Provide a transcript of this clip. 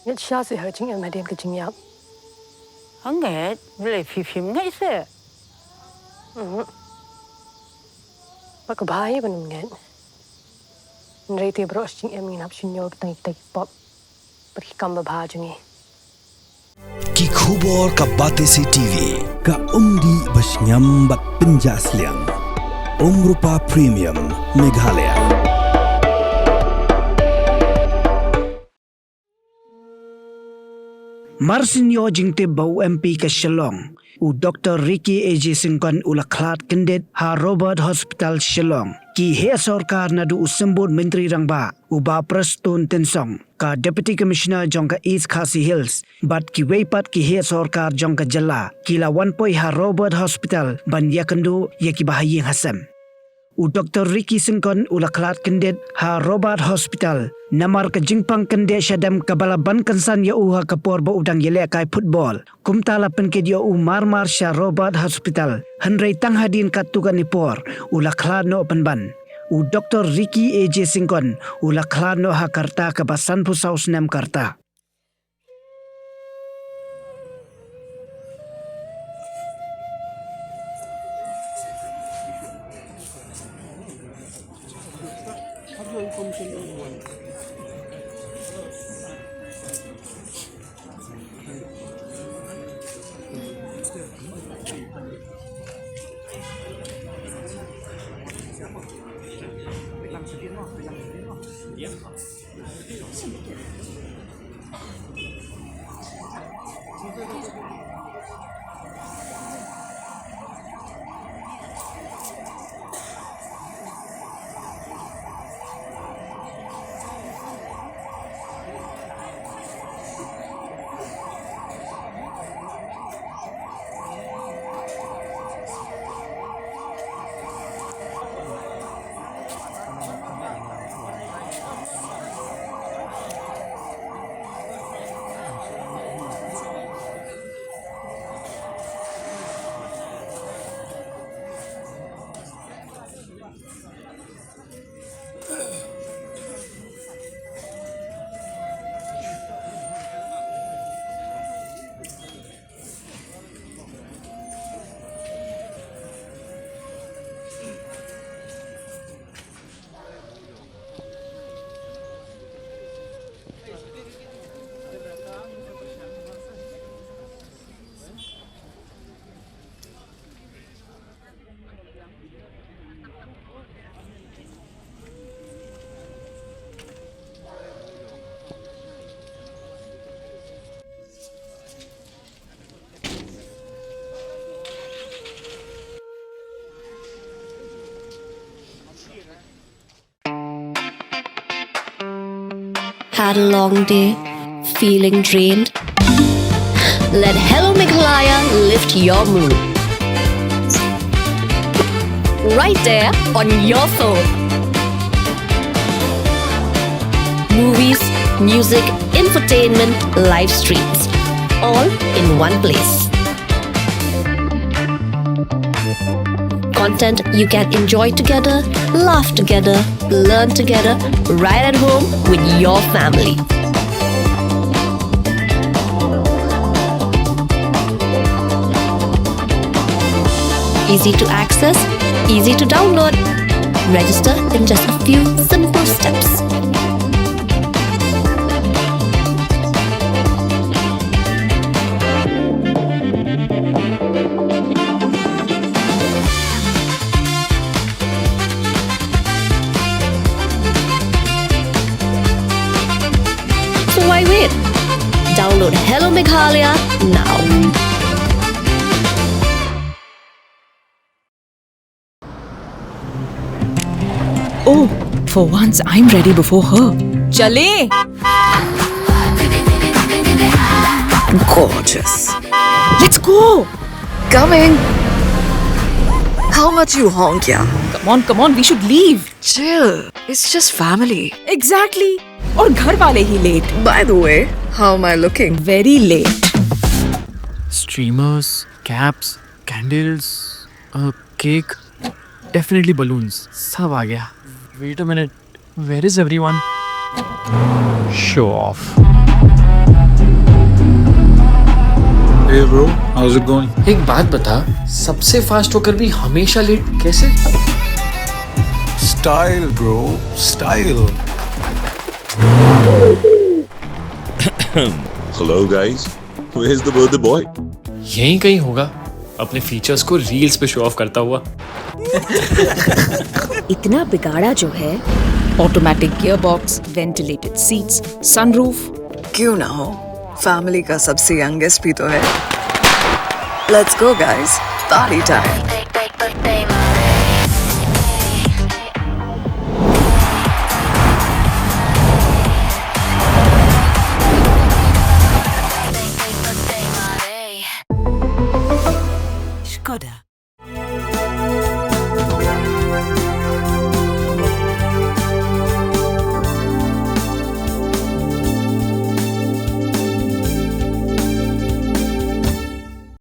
nhất xa sự hơi chính em mà đem cái chính nhập Hằng nghe lại phim ngay sẽ bắt cái bài bên nghe Nrei te bros chính em ngin hấp xin nhau cái tay pop bật cái cầm bà chungi Ki khubor ka Batesi TV ka umdi basnyam bat penjaslian Rupa Premium Meghalaya. Marsien Jingtip bau MP ke Shillong u Dr. Ricky AJ Singkon ula Khlad Kendet ha Robert Hospital Shillong ki he sarkar nadu usembut menteri rangba u ba prestun tensong ka Deputy Commissioner jongka East Khasi Hills bat ki weipat ki he sarkar jongka jalla kila 1 ha Robert Hospital ban yakendu yaki bahayi hasam u Dr. Ricky Singkon ula Khlad Kendet ha Robert Hospital namar ke jingpang kende syadam kabala ban kansan ya uha kapor ba udang yele kai football kumtala penke dia u marmar sya Robert Hospital hanrei tang hadin katugan ipor ula Khlad no penban u Dr. Ricky AJ Singkon ula Khlad no ha karta ka basan pusaus nam karta Had a long day, feeling drained? Let Hello Meghalaya lift your mood. Right there on your phone. Movies, music, infotainment, live streams, all in one place. Content you can enjoy together, laugh together, learn together, right at home with your family. Easy to access, easy to download. Register in just a few simple steps. Why wait? Download Hello Meghalaya now. Oh, for once I'm ready before her. Chale! Gorgeous. Let's go! Coming. How much you honk, yeah? Come on, we should leave. Chill. It's just family. Exactly. और घर वाले ही late. By the way, how am I looking? Very late. Streamers, caps, candles, a cake, definitely balloons. सब आ गया. Wait a minute. Where is everyone? Show off. Hey bro, how's it going? एक बात बता, सबसे fast होकर भी हमेशा late कैसे? Style bro, style. Hello guys, where's the birthday boy? यहीं कहीं होगा, अपने फीचर्स को रील्स पे शो ऑफ करता हुआ। इतना बिगाड़ा जो है, automatic gear box, ventilated seats, sunroof. क्यों ना हो, फैमिली का सबसे यंगेस्ट भी तो है। Let's go guys, party time.